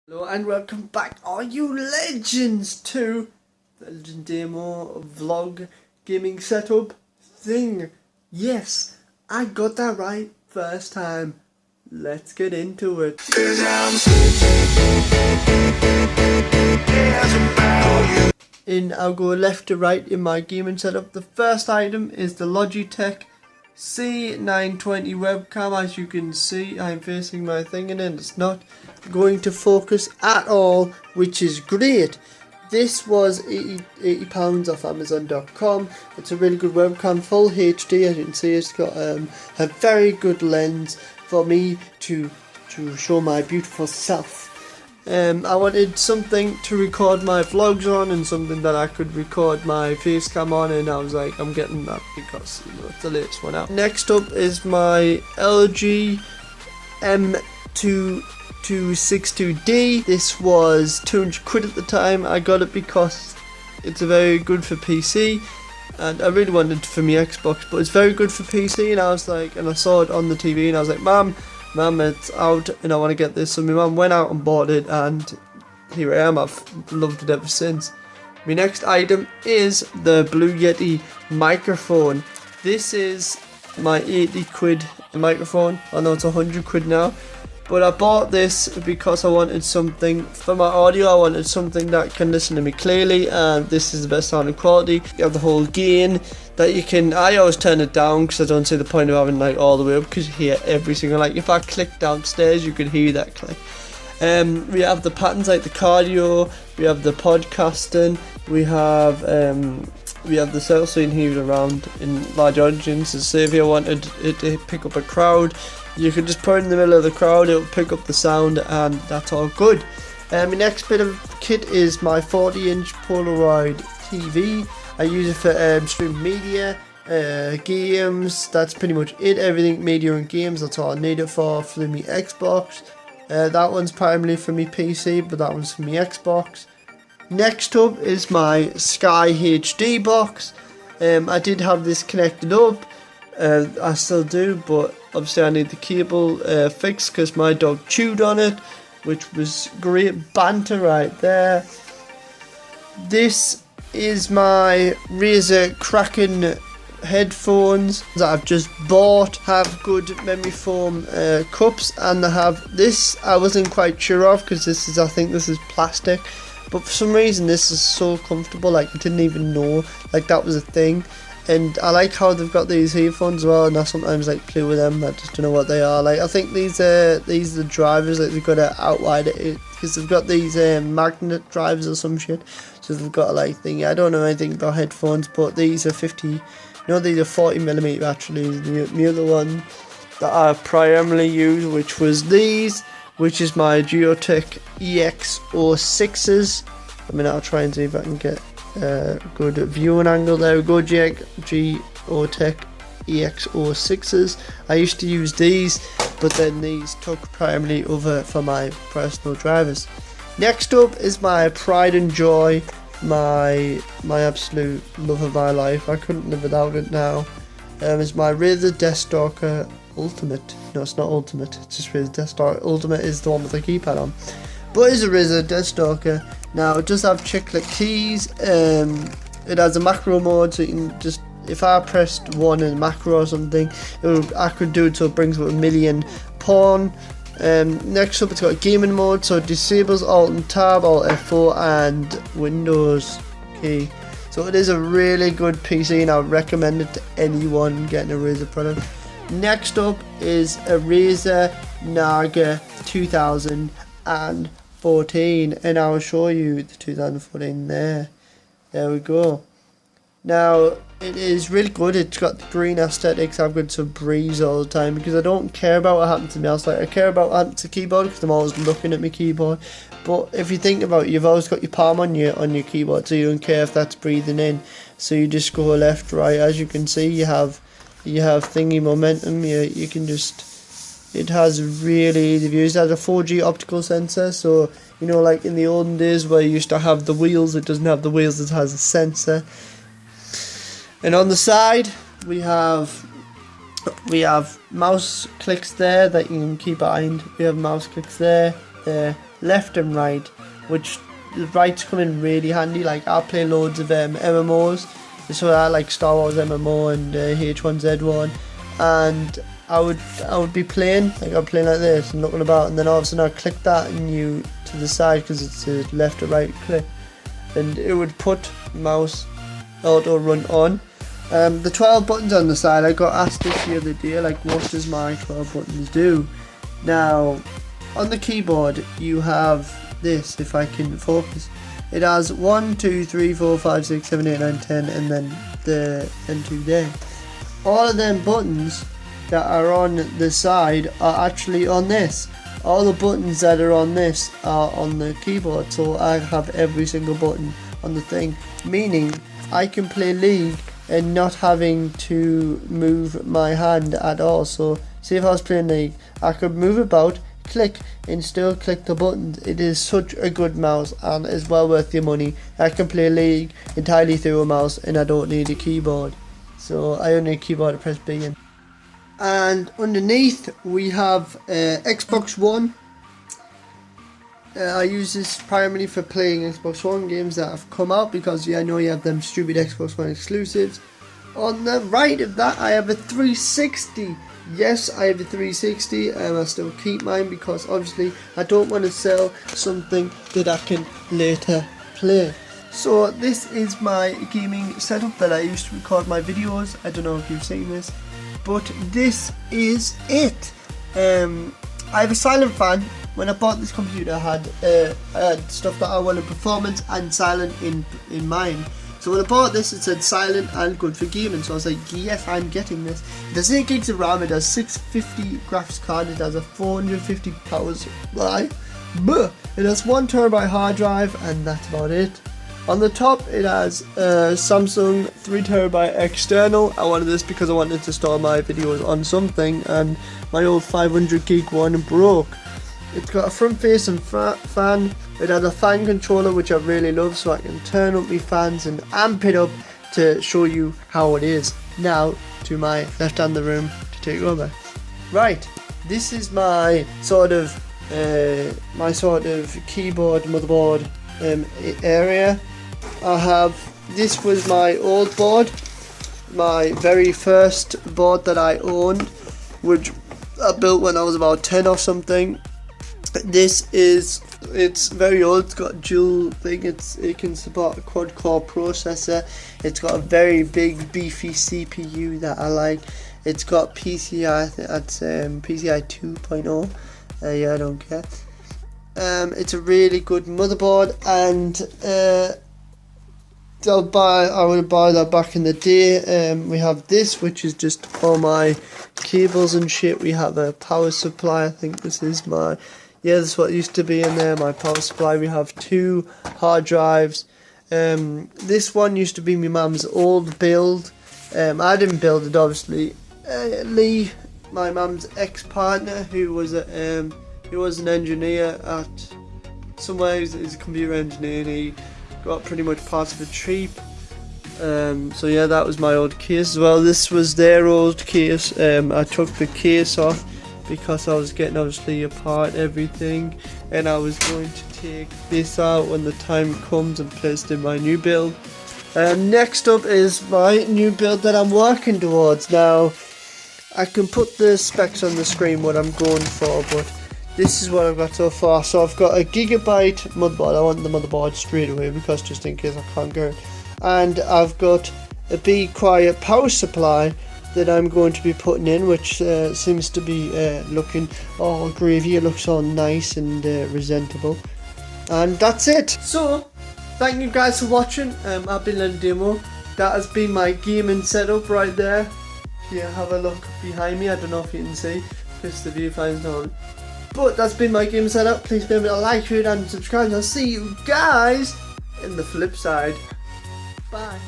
Hello and welcome back, all you legends, to the Legend Demo vlog gaming setup thing. Yes, I got that right first time. Let's get into it. I'll go left to right in my gaming setup. The first item is the Logitech C920 webcam. As you can see, I'm facing my thing and it's not going to focus at all, which is great. This was £80 off Amazon.com. It's a really good webcam, full HD. As you can see, it's got a very good lens for me to show my beautiful self. I wanted something to record my vlogs on and something that I could record my face cam on, and I was like, I'm getting that because it's the latest one out. Next up is my LG M2262D. This was £200 at the time. I got it because it's very good for PC, and I really wanted it for my Xbox, but it's very good for PC. And I was like, and I saw it on the TV, and I was like, Mum, it's out and I want to get this. So my mum went out and bought it, and here I am. I've loved it ever since. My next item is the Blue Yeti microphone. This is my £80 microphone. I know it's £100 now, but I bought this because I wanted something for my audio. I wanted something that can listen to me clearly, and this is the best sounding quality. You have the whole gain that you can. I always turn it down because I don't see the point of having like all the way up, because you hear every single, like if I click downstairs you can hear that click. We have the patterns like the cardio, we have the podcasting, we have the cell, so you can hear it around in large audiences. So if you wanted it to pick up a crowd, you could just put it in the middle of the crowd, it will pick up the sound, and that's all good. My next bit of kit is my 40-inch Polaroid TV. I use it for streaming media, games. That's pretty much it. Everything media and games, that's all I need it for my Xbox. That one's primarily for me PC, but that one's for me Xbox. Next up is my Sky HD box. I did have this connected up. I still do, but obviously I need the cable fixed because my dog chewed on it, which was great banter right there. This is my Razer Kraken headphones that I've just bought. Have good memory foam cups, and they have this. I wasn't quite sure of because I think this is plastic, but for some reason this is so comfortable. Like I didn't even know like that was a thing. And I like how they've got these headphones as well, and I sometimes like play with them. I just don't know what they are. Like I think these are the drivers, like they've got to outwide it because they've got these magnet drivers or some shit. So they've got a like thing. I don't know anything about headphones, but these are 50. No, these are 40mm actually. The other one that I primarily use, which was these, which is my Geotech EX06s. I mean, I'll try and see if I can get good viewing angle. There we go. Geotech EX06s. I used to use these, but then these took primarily over for my personal drivers. Next up is my pride and joy, my absolute love of my life. I couldn't live without it now. It's my Razer Deathstalker Ultimate. No, it's not Ultimate, it's just Razer Deathstalker. Ultimate is the one with the keypad on, but it's a Razer Deathstalker. Now it does have chick-click keys. It has a macro mode, so you can just, if I pressed one in macro or something, I could do it so it brings up 1 million pawn. Next up, it's got gaming mode, so it disables Alt and Tab, Alt F4 and Windows key. So it is a really good PC, and I would recommend it to anyone getting a Razer product. Next up is a Razer Naga 2014, and I will show you the 2014 there. There we go. Now it is really good. It's got the green aesthetics. I've got some breeze all the time because I don't care about what happens to me else. Like I care about what happens to the keyboard because I'm always looking at my keyboard. But if you think about it, you've always got your palm on your keyboard, so you don't care if that's breathing in. So you just go left, right. As you can see, you have thingy momentum. You can just. It has really easy views. It has a 4G optical sensor, so you know, like in the olden days where you used to have the wheels, it doesn't have the wheels. It has a sensor. And on the side we have mouse clicks there that you can keep behind. We have mouse clicks there, there, left and right, which the rights come in really handy. Like I play loads of MMOs, so I like Star Wars MMO and H1Z1, and I would be playing, like I'm playing like this and looking about, and then all of a sudden I click that and you to the side because it's a left or right click, and it would put mouse auto run on. The 12 buttons on the side, I got asked this the other day, like what does my 12 buttons do? Now on the keyboard you have this, if I can focus, it has 1, 2, 3, 4, 5, 6, 7, 8, 9, 10 and then the N2 there. All of them buttons that are on the side are actually on this. All the buttons that are on this are on the keyboard, so I have every single button on the thing, meaning I can play League and not having to move my hand at all. So say if I was playing League, I could move about, click and still click the buttons. It is such a good mouse and is well worth your money. I can play League entirely through a mouse and I don't need a keyboard, so I only need a keyboard to press B in. And underneath we have Xbox One. I use this primarily for playing Xbox One games that have come out, because I know you have them stupid Xbox One exclusives. On the right of that I have a 360. Yes, I have a 360 and I still keep mine because obviously I don't want to sell something that I can later play. So this is my gaming setup that I used to record my videos. I don't know if you've seen this, but this is it. I have a silent fan. When I bought this computer I had stuff that I wanted performance and silent in mind. So when I bought this, it said silent and good for gaming, so I was like, yes, I'm getting this. It has 8 gigs of RAM, it has 650 graphics card, it has a 450 power supply, it has 1 terabyte hard drive, and that's about it. On the top it has a Samsung 3 terabyte external. I wanted this because I wanted to store my videos on something, and my old 500 gig one broke. It's got a front facing fan. It has a fan controller which I really love, so I can turn up my fans and amp it up to show you how it is. Now to my left hand of the room to take over. Right, this is my sort of keyboard, motherboard area. This was my old board, my very first board that I owned, which I built when I was about 10 or something. It's very old. It's got a dual thing. It can support a quad core processor. It's got a very big beefy CPU that I like. It's got PCI, I think that's PCI 2.0. Yeah, I don't care. It's a really good motherboard, and I would buy that back in the day. We have this, which is just for my cables and shit. We have a power supply. I think this is my. Yeah, this is what used to be in there, my power supply. We have 2 hard drives. This one used to be my mum's old build. I didn't build it, obviously. Lee, my mum's ex-partner, who was an engineer at somewhere. He's a computer engineer, and he got pretty much parts of it cheap. So yeah, that was my old case as well. This was their old case. I took the case off because I was getting obviously apart everything, and I was going to take this out when the time comes and place it in my new build. Next up is my new build that I'm working towards. Now I can put the specs on the screen what I'm going for, but this is what I've got so far. So I've got a gigabyte motherboard. I want the motherboard straight away because just in case I can't get it. And I've got a Be Quiet power supply that I'm going to be putting in, which seems to be looking all gravy. It looks all nice and presentable. And that's it. So thank you guys for watching. I've been Lenny Demo. That has been my gaming setup right there. If you have a look behind me, I don't know if you can see because the viewfinder's on. But that's been my game setup. Please remember to like, share, and subscribe. I'll see you guys in the flip side. Bye.